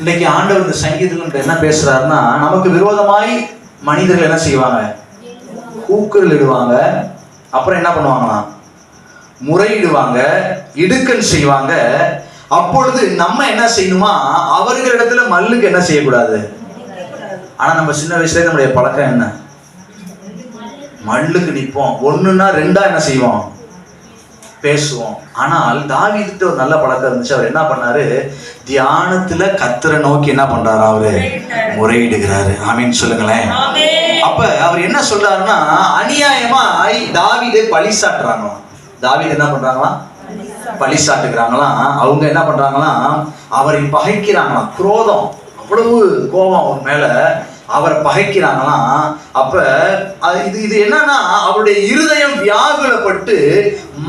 இன்னைக்கு ஆண்டவர் இந்த சங்கீதத்தில் என்ன பேசுறாருன்னா, நமக்கு விரோதமாய் மனிதர்கள் என்ன செய்வாங்க? கூக்குரல் இடுவாங்க. அப்புறம் என்ன பண்ணுவாங்களாம்? முறையிடுவாங்க, இடுக்கன் செய்வாங்க. அப்பொழுது நம்ம என்ன செய்யணுமா? அவர்களிடத்துல மல்லுக்கு என்ன செய்யக்கூடாது. ஆனா நம்ம சின்ன வயசுல நம்முடைய பழக்கம் என்ன? மல்லுக்கு நிற்போம். ஒண்ணுன்னா ரெண்டா என்ன செய்வோம்? பேசுவோம். ஆனால் தாவீதுக்கு ஒரு நல்ல பழக்கம் இருந்துச்சு. அவர் என்ன பண்ணாரு? தியானத்துல கர்த்தரை நோக்கி என்ன பண்றாரு? அவரு முறையிடுகிறாரு. ஆமீன் சொல்லுங்களேன். அப்ப அவர் என்ன சொல்றாருன்னா, அநியாயமாய் தாவீதை பழி சாட்டுறாங்களாம். தாவீது என்ன பண்றாங்களாம்? பழி சாட்டுகிறாங்களாம். அவங்க என்ன பண்றாங்களாம்? அவரை பகைக்கிறாங்களாம். குரோதம், அவ்வளவு கோபம் அவர் மேல. அவரை பகைக்கிறாங்களாம். அப்ப இது என்னன்னா, அவருடைய இருதயம் வியாகுலப்பட்டு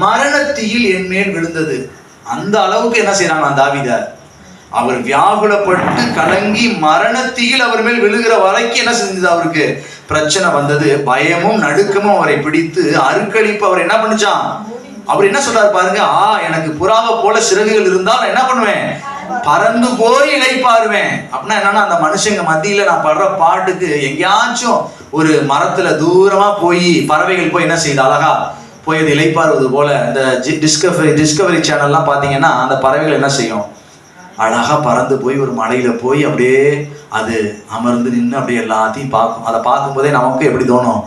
மரணத்தீயில் என் மேல் விழுந்தது. அந்த அளவுக்கு என்ன செய்யறாங்க தாவீத? அவர் வியாகுலப்பட்டு கலங்கி மரணத்தீயில் அவர் மேல் விழுகிற வரைக்கும் என்ன செஞ்சது? அவருக்கு பிரச்சனை வந்தது. பயமும் நடுக்கமும் அவரை பிடித்து அருக்களிப்பு அவர் என்ன பண்ணுச்சான்? அவர் என்ன சொல்றாரு பாருங்க. எனக்கு புறாவை போல சிறகுகள் இருந்தால் நான் என்ன பண்ணுவேன்? பறந்து போய் இளைப்பாருவேன். அப்படின்னா என்னன்னா, அந்த மனுஷங்க மத்தியில நான் படுற பாட்டுக்கு எங்கேயாச்சும் ஒரு மரத்துல தூரமா போய் பறவைகள் போய் என்ன செய்யுது? அழகா போய் அது இளைப்பாறுவது போல. இந்த டிஸ்கவரி சேனல்லாம் பாத்தீங்கன்னா, அந்த பறவைகள் என்ன செய்யும்? அழகா பறந்து போய் ஒரு மலையில போய் அப்படியே அது அமர்ந்து நின்று அப்படியே எல்லாத்தையும் பார்க்கும். அதை பார்க்கும்போதே நமக்கு எப்படி தோணும்?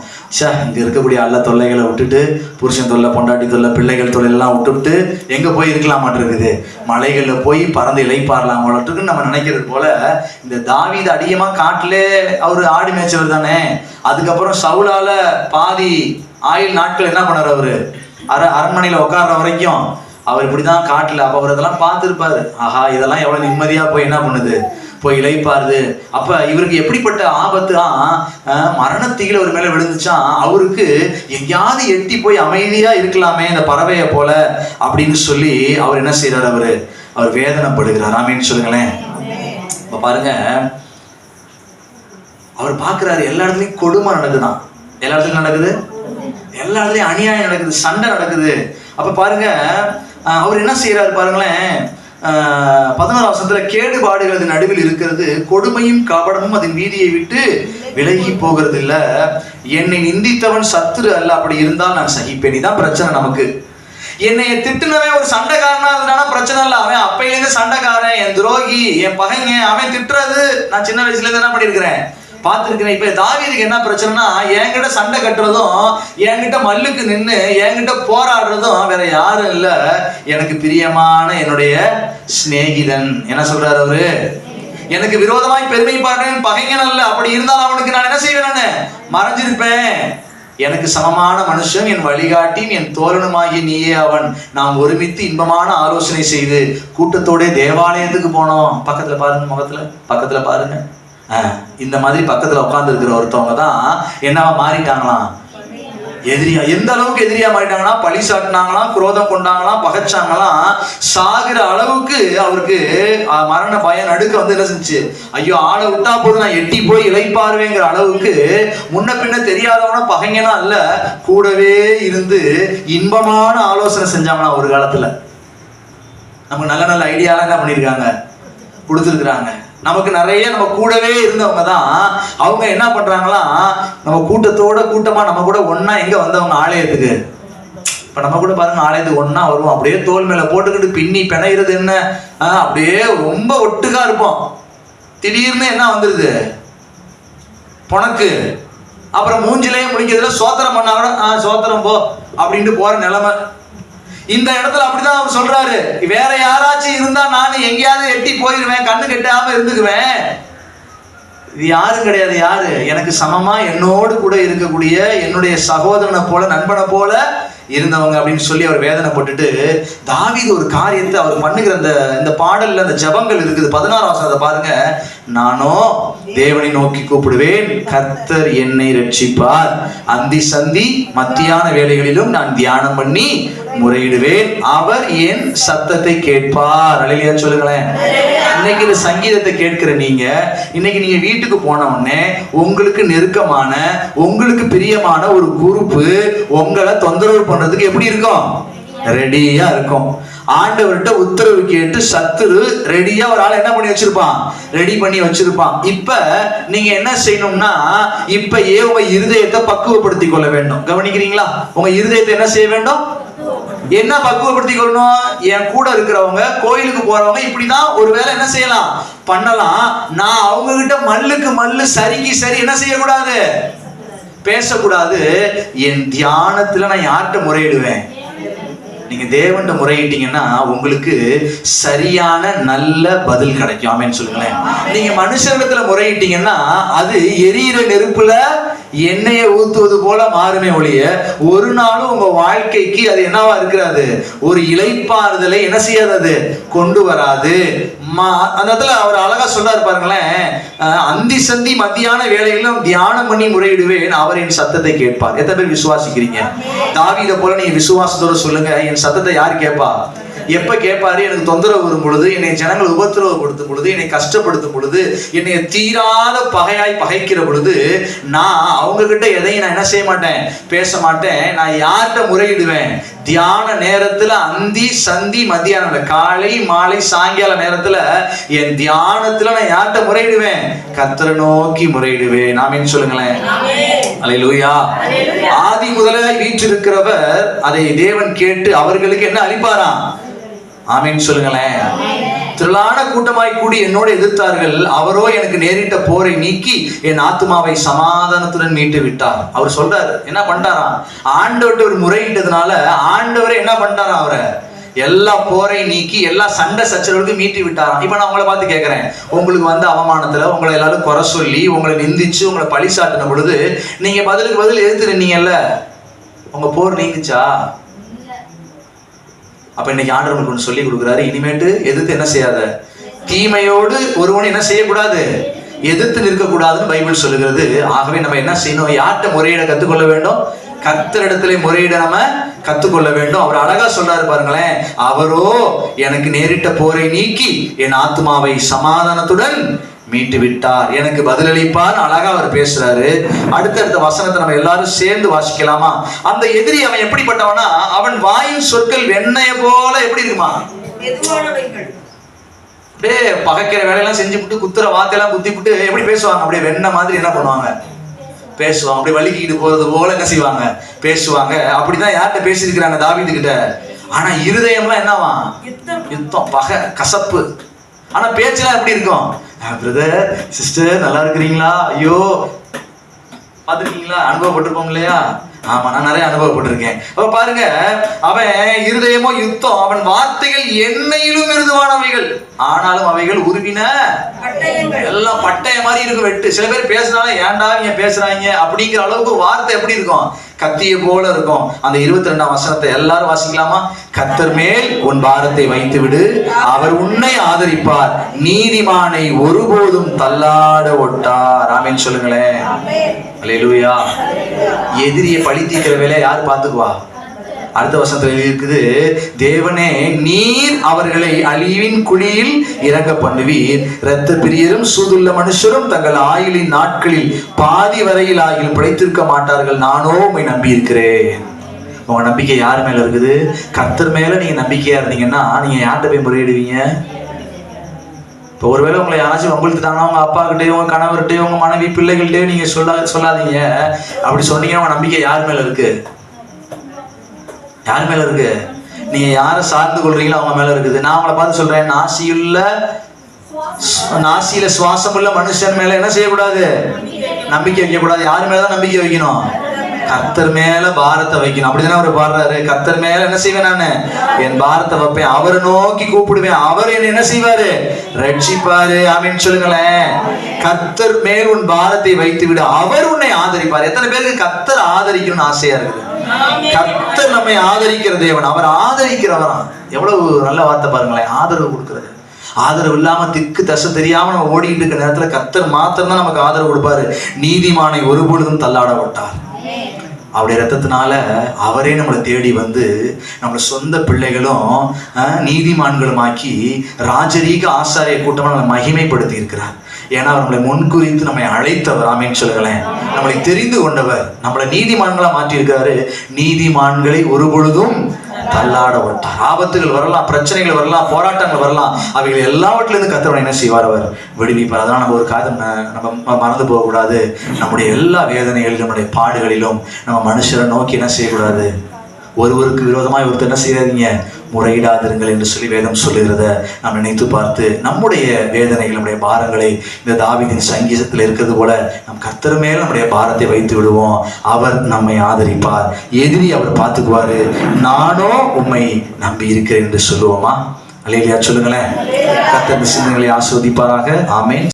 இங்க இருக்கக்கூடிய அல்ல தொல்லைகளை விட்டுட்டு, புருஷன் தொல்லை, பொண்டாட்டி தொல்லை, பிள்ளைகள் தொல்லை எல்லாம் விட்டுவிட்டு எங்க போய் இருக்கலாமான் இருக்குது? மலைகள்ல போய் பறந்து இளைப்பாறலாமாட்டுக்குன்னு நம்ம நினைக்கிறது போல. இந்த தாவீது அதிகமா காட்டிலே அவரு ஆடி மேய்ச்சவர் தானே. அதுக்கப்புறம் சவுலால பாதி ஆயுள் நாட்கள் என்ன பண்ணாரு? அவரு அரண்மனையில உட்கார்ற வரைக்கும் அவர் இப்படிதான் காட்டுல. அப்ப அவர் இதெல்லாம் பார்த்துருப்பாரு. ஆஹா, இதெல்லாம் எவ்வளவு நிம்மதியா போய் என்ன பண்ணுது? போய் இளைப்பாருது. அப்ப இவருக்கு எப்படிப்பட்ட ஆபத்து? மரணத்தீயில ஒரு மேல விழுந்துச்சான். அவருக்கு எங்கேயாவது எட்டி போய் அமைதியா இருக்கலாமே இந்த பறவையை போல அப்படின்னு சொல்லி அவர் என்ன செய்யறாரு? அவர் வேதனைப்படுகிறார். ஆமீன் சொல்லுங்களேன். இப்ப பாருங்க, அவர் பாக்குறாரு எல்லா இடத்துலயும் கொடுமை நடக்குதான். எல்லா இடத்துலயும் நடக்குது, எல்லா இடத்துலயும் அநியாயம் நடக்குது, சண்டை நடக்குது. அப்ப பாருங்க, அவர் என்ன செய்யறாரு பாருங்களேன். 11ஆம் வசனத்துல, கேடுபாடுகளது நடுவில் இருக்கிறது, கொடுமையும் கபடமும் அதன் வீதியை விட்டு விலகி போகிறது இல்ல. என்னை நிந்தித்தவன் சத்துரு அல்ல, அப்படி இருந்தால் நான் சகிப்பேன். இதான் பிரச்சனை நமக்கு. என்னை திட்டுனவன் ஒரு சண்டைக்காரனா இருந்தானா பிரச்சனை இல்லை. அவன் அப்பையிலேருந்து சண்டைக்காரன், என் துரோகி, என் பகைங்க. அவன் திட்டுறது நான் சின்ன வயசுல இருந்து என்ன பண்ணிருக்கிறேன்? பார்த்துருக்கிறேன். இப்ப தாவீதுக்கு என்ன பிரச்சனைனா, என்கிட்ட சண்டை கட்டுறதும், என்கிட்ட மல்லுக்கு நின்று என்கிட்ட போராடுறதும் வேற யாரும் இல்ல, எனக்கு பிரியமான என்னுடைய சிநேகிதன். என்ன சொல்றாரு அவரு? எனக்கு விரோதமாய் பெருமை பாடுறேன் பகைங்கன் அல்ல. அப்படி இருந்தாலும் அவனுக்கு நான் என்ன செய்வேன்? மறைஞ்சிருப்பேன். எனக்கு சமமான மனுஷன், என் வழிகாட்டியும் என் தோழனுமாகிய நீயே அவன். நாம் ஒருமித்து இன்பமான ஆலோசனை செய்து கூட்டத்தோட தேவாலயத்துக்கு போனோம். பக்கத்துல பாருங்க, முகத்துல பக்கத்துல பாருங்க. இந்த மாதிரி பக்கத்துல உட்கார்ந்து இருக்கிற ஒருத்தவங்க தான் என்னவா மாறிட்டாங்களாம்? எதிரியா. எந்த அளவுக்கு எதிரியா மாறிட்டாங்கன்னா, பழி சாட்டினாங்களாம், குரோதம் கொண்டாங்களாம், பகைச்சாங்களாம். சாகிற அளவுக்கு அவருக்கு மரண பயம் நடுக்க வந்து என்ன செஞ்சு, ஐயோ ஆளை விட்டா போது நான் எட்டி போய் இளைப்பாருவேங்கிற அளவுக்கு முன்ன பின்ன தெரியாதவன பகைங்கன்னா அல்ல, கூடவே இருந்து இன்பமான ஆலோசனை செஞ்சாங்களாம். ஒரு காலத்துல நமக்கு நல்ல நல்ல ஐடியாலாம் என்ன பண்ணிருக்காங்க? கொடுத்துருக்குறாங்க. நமக்கு நிறைய நம்ம கூடவே இருந்தவங்க தான். அவங்க என்ன பண்றாங்களாம்? நம்ம கூட்டமா நம்ம கூட ஒன்னா எங்க வந்தவங்க ஆலயத்துக்கு. இப்ப நம்ம கூட பாருங்க, ஆலயத்துக்கு ஒன்னா வருவோம். அப்படியே தோல் மேல போட்டுக்கிட்டு பின்னி பிணைகிறது என்ன, அப்படியே ரொம்ப ஒட்டுக்கா இருப்போம். திடீர்னு என்ன வந்துருது? பொணக்கு. அப்புறம் மூஞ்சிலேயே முடிக்கிறதுல சோத்திரம் பண்ணா கூட சோத்திரம் போ அப்படின்ட்டு போற நிலைமை. இந்த இடத்துல அப்படிதான் அவர் சொல்றாரு. வேற யாராச்சும் இருந்தா நான் எங்கேயாவது எட்டி போயிருவேன், கண்ணு கெட்டாம இருந்துக்குவேன். இது யாரும் கிடையாது. யாரு? எனக்கு சமமா என்னோடு கூட இருக்கக்கூடிய என்னுடைய சகோதரனை போல, நண்பனை போல இருந்தவங்க அப்படின்னு சொல்லி அவர் வேதனைப்பட்டுட்டு, தாவீது ஒரு காரியத்தை அவர் பண்ணுகிற இந்த பாடல்ல அந்த ஜபங்கள் இருக்குது. 16ஆம் வசனத்தை பாருங்க. நானோ தேவனை நோக்கி கூப்பிடுவேன், கர்த்தர் என்னை ரட்சிப்பார். அந்தி சந்தி மத்தியான வேளைகளிலும் நான் தியானம் பண்ணி முறையிடுவேன், அவர் என் சத்தத்தை கேட்பார். அல்லேலூயா சொல்லுங்களேன். இன்னைக்கு இந்த சங்கீதத்தை கேட்கிற நீங்க, இன்னைக்கு நீங்க வீட்டுக்கு போன உடனே உங்களுக்கு நெருக்கமான, உங்களுக்கு பிரியமான ஒரு குரூப் உங்களை தொந்தரவு பண்றதுக்கு எப்படி இருக்கும்? ரெடியா இருக்கும். ஆண்டவர்கிட்ட உத்தரவு கேட்டு சத்துரு ரெடியா ஒரு ஆள் என்ன பண்ணி வச்சிருப்பான், ரெடி பண்ணி வச்சிருப்பான். இப்ப நீங்க என்ன செய்யணும்னா, இப்பயே உங்க இருதயத்தை பக்குவப்படுத்திக் கொள்ள வேண்டும். கவனிக்கிறீங்களா? உங்க இருதயத்தை என்ன செய்ய வேண்டும்? என்ன பக்குவப்படுத்திக் கொள்ளணும்? என் கூட இருக்கிறவங்க, கோயிலுக்கு போறவங்க இப்படிதான் ஒருவேளை என்ன செய்யலாம், பண்ணலாம். நான் அவங்க கிட்ட மல்லுக்கு மல்லு, சரிக்கு சரி என்ன செய்யக்கூடாது, பேசக்கூடாது. என் தியானத்துல நான் யார்கிட்ட முறையிடுவேன்? நீங்க தேவன்கிட்ட முறையிட்டீங்கன்னா உங்களுக்கு சரியான நல்ல பதில் கிடைக்கும். ஆமென் சொல்லுங்களேன். நீங்க மனுஷனிடத்துல முறையிட்டீங்கன்னா அது எரியிற நெருப்புல எண்ணெயை ஊத்துவது போல மாறுமே ஒழிய ஒரு நாளும் உங்க வாழ்க்கைக்கு அது என்னவா இருக்கிறது, ஒரு இளைப்பாறுதலை என்ன செய்யாது, கொண்டு வராது. அந்த இடத்துல அவர் அழகா சொல்றாரு பாருங்களேன், அந்தி சந்தி மத்தியான வேலைகளிலும் தியானம் பண்ணி முறையிடுவேன், அவர் என் சத்தத்தை கேட்பார். எத்தனை பேர் விசுவாசிக்கிறீங்க? தாவீதை போல நீங்க விசுவாசத்தோட சொல்லுங்க, என் சத்தத்தை யார் கேட்பா? எப்ப கேட்பாரு? எனக்கு தொந்தரவு வரும் பொழுது, என்னை ஜனங்கள் உபத்திரவப்படுத்தும் பொழுது, என்னை கஷ்டப்படுத்தும் பொழுது, என்னை தீராத பகையாய் பகைக்கிற பொழுது, நான் அவங்க கிட்ட எதையும் நான் என்ன செய்ய மாட்டேன், பேச மாட்டேன். நான் யார்கிட்ட முறையிடுவேன்? தியான நேரத்துல, அந்தி சந்தி மத்தியான, காலை மாலை சாயங்கால நேரத்துல என் தியானத்துல நான் யார்கிட்ட முறையிடுவேன்? கர்த்தரை நோக்கி முறையிடுவேன். ஆமென் சொல்லுங்களேன். அல்லேலூயா. ஆதி முதலாய் வீற்றிருக்கிறவர் அதை தேவன் கேட்டு அவர்களுக்கு என்ன அளிப்பாராம்? ஆமென் சொல்லுங்களேன். திரளான கூட்டமாய் கூடி என்னோடு எதிர்த்தார்கள், அவரோ எனக்கு நேரிட்ட போரை நீக்கி என் ஆத்துமாவை சமாதானத்துடன் மீட்டு விட்டார். அவர் சொல்றாரு, என்ன பண்ணிட்டாராம்? ஆண்டவர்கிட்ட ஒரு முறையிட்டதுனால ஆண்டவரே என்ன பண்ணிட்டாராம்? அவரை எல்லா போரை நீக்கி எல்லா சண்டை சச்சரவுக்கு மீட்டி விட்டாராம். இப்ப நான் உங்களை பார்த்து கேட்கிறேன், உங்களுக்கு வந்து அவமானத்துல உங்களை எல்லாரும் குறை சொல்லி உங்களை நிந்திச்சு உங்களை பழி சாட்டின பொழுது நீங்க பதிலுக்கு பதில் எதிர்த்து நின்னீங்கல்ல, உங்க போர் நீங்குச்சா? அப்ப இன்னைக்கு ஆண்டவர் உங்களுக்கு சொல்லி கொடுக்குறாரு, இனிமேட்டு எதிர்த்து என்ன செய்யாத, தீமையோடு ஒருவன் என்ன செய்யக்கூடாது, எதிர்த்து நிற்க கூடாதுன்னு பைபிள் சொல்லுகிறது. ஆகவே நம்ம என்ன செய்யணும்? யார்கிட்ட முறையிட கத்துக்கொள்ள வேண்டும்? கர்த்தரிடத்திலே முறையிட நம்ம கத்துக்கொள்ள வேண்டும். அவர் அழகா சொல்றாரு பாருங்களேன், அவரோ எனக்கு நேரிட்ட போரை நீக்கி என் ஆத்மாவை சமாதானத்துடன் மீட்டு விட்டார், எனக்கு பதிலளிப்பார். அழகா அவர் பேசுறாரு. அடுத்தடுத்த வசனத்தை நம்ம எல்லாரும் சேர்ந்து வாசிக்கலாமா? அந்த எதிரி அவன் எப்படிப்பட்டவனா, அவன் வாயின் சொற்கள் வெண்ணெய போல எப்படி இருக்குமா, அப்படியே பகைக்கிற வேலையெல்லாம் செஞ்சு விட்டு குத்துற வார்த்தையெல்லாம் குத்தி விட்டு எப்படி பேசுவாங்க, அப்படியே வெண்ணெய் மாதிரி என்ன பண்ணுவாங்க, பேசுவாங்க. அப்படியே வலிக்கிட்டு போறது போல என்ன செய்வாங்க, பேசுவாங்க. அப்படிதான் யார்கிட்ட பேசியிருக்கிறாங்க? தாவீது கிட்ட. ஆனா இருதயம்லாம் என்னவா, யுத்தம், பகை, கசப்பு. ஆனா பேச்செல்லாம் எப்படி இருக்கும்? பிரதர் சிஸ்டர் நல்லா இருக்கிறீங்களா? ஐயோ பார்த்துருக்கீங்களா? அனுபவப்பட்டிருப்போம் இல்லையா? ஆமா, நான் நிறைய அனுபவப்பட்டிருக்கேன். அப்ப பாருங்க, அவன் இருதயமோ யுத்தம், அவன் வார்த்தைகள் எண்ணெயிலும் மிருதுவானவைகள், ஆனாலும் அவைகள் உருவின எல்லாம் பட்டய மாதிரி இருக்கும், வெட்டு. சில பேர் பேசுனாலும் ஏன்டா இவங்க பேசுறாங்க அப்படிங்கிற அளவுக்கு வார்த்தை எப்படி இருக்கும், கத்திய போல இருக்கும். அந்த 22ஆம் வசனத்தை எல்லாரும் வாசிக்கலாமா? கர்த்தர் மேல் உன் பாரத்தை வைத்து விடு, அவர் உன்னை ஆதரிப்பார், நீதிமானை ஒருபோதும் தள்ளாட ஒட்டார். ஆமென் சொல்லுங்களேன். அல்லேலூயா. எதிரியை பழி தீர்க்கிற வேலையை யார் பார்த்துக்குவா? அடுத்த வசனத்துல இருக்குது, தேவனே நீர் அவர்களை அழிவின் குழியில் இறங்க பண்ணுவீர், இரத்த பிரியரும் சூதுள்ள மனுஷரும் தங்கள் ஆயுளின் நாட்களில் பாதி வரையில் ஆகில் பிழைத்திருக்க மாட்டார்கள், நானோ உம்மை நம்பி இருக்கிறேன். உங்க நம்பிக்கை யார் மேல இருக்குது? கர்த்தர் மேல நீங்க நம்பிக்கையா இருந்தீங்கன்னா நீங்க யார்கிட்ட போய் முறையிடுவீங்க? இப்போ ஒருவேளை உங்களை யாராச்சும் வம்பிழுத்துட்டாங்கன்னா உங்க அப்பா கிட்டேயோ உங்க கணவர்கிட்டயோ உங்க மனைவி பிள்ளைகள்கிட்டயோ நீங்க சொல்லாதீங்க. அப்படி சொன்னீங்கன்னா உங்க நம்பிக்கை யார் மேல இருக்கு? யார் மேல இருக்கு? நீங்க யாரை சார்ந்து கொள்றீங்களோ அவங்க மேல இருக்குது. நான் உங்களை பார்த்து சொல்றேன், நாசியில சுவாசம் உள்ள மனுஷன் மேல என்ன செய்யக்கூடாது? நம்பிக்கை வைக்க கூடாது. யார் மேலதான் நம்பிக்கை வைக்கணும்? கர்த்தர் மேல பாரத்தை வைக்கணும். அப்படிதானே அவர் பாடுறாரு, கர்த்தர் மேல என்ன செய்வேன், நானு என் பாரத்தை வைப்பேன், அவரை நோக்கி கூப்பிடுவேன், அவர் என்ன என்ன செய்வாரு, ரட்சிப்பாரு. ஆமென் சொல்லுங்களேன். கர்த்தர் மேல் உன் பாரத்தை வைத்து விடு, அவர் உன்னை ஆதரிப்பார். எத்தனை பேருக்கு கர்த்தர் ஆதரிக்கணும்னு ஆசையா இருக்குது? கர்த்தர் நம்மை ஆதரிக்கிற தேவன், அவர் ஆதரிக்கிறவரா. எவ்வளவு நல்ல வார்த்தை பாருங்களேன், ஆதரவு கொடுக்கிறது. ஆதரவு இல்லாம திக்கு தசை தெரியாம நம்ம ஓடிட்டு இருக்க நேரத்துல கர்த்தர் மாத்திரம் தான் நமக்கு ஆதரவு கொடுப்பாரு. நீதிமானை ஒருபொழுதும் தள்ளாட விட்டார். அவருடைய ரத்தத்தினால அவரே நம்மளை தேடி வந்து நம்மளை சொந்த பிள்ளைகளும் நீதிமான்களும் ஆக்கி ராஜரீக ஆசாரிய கூட்டமா நம்மளை மகிமைப்படுத்தி இருக்கிறார். ஏன்னா அவர் நம்மளை முன்குறித்து நம்மை அழைத்தவர். ஆமென் சொல்லுங்களேன். நம்மளை தெரிந்து கொண்டவர், நம்மளை நீதிமான்களா மாற்றி இருக்காரு. நீதிமான்களை ஒரு பொழுதும் தள்ளாட விட்டார். ஆபத்துகள் வரலாம், பிரச்சனைகள் வரலாம், போராட்டங்கள் வரலாம், அவைகள் எல்லாவற்றிலிருந்து கர்த்தர் என்ன செய்வார்? அவர் விடுவிப்பார். அதனால் நம்ம ஒரு காரியம் நம்ம மறந்து போகக்கூடாது. நம்முடைய எல்லா வேதனைகளிலும், நம்முடைய பாடுகளிலும் நம்ம மனுஷரை நோக்கி என்ன செய்யக்கூடாது? ஒருவருக்கு விரோதமாக ஒருத்தர் என்ன செய்யாதீங்க, முறையிடாதிருங்கள் என்று சொல்லி வேதம் சொல்லுகிறத நாம் நினைத்து பார்த்து நம்முடைய வேதனைகள், நம்முடைய பாரங்களை இந்த தாவீதின் சங்கீதத்தில் இருக்கிறது போல நம் கர்த்தர் மேல் நம்முடைய பாரத்தை வைத்து விடுவோம். அவர் நம்மை ஆதரிப்பார், எதிரி அவர் பார்த்துக்குவாரு. நானோ உம்மை நம்பி இருக்கிறேன் என்று சொல்லுவோமா? அல்லேலூயா சொல்லுங்களேன். கர்த்தர் இந்த சிந்தனைகளை ஆசீர்வதிப்பாராக. ஆமென்.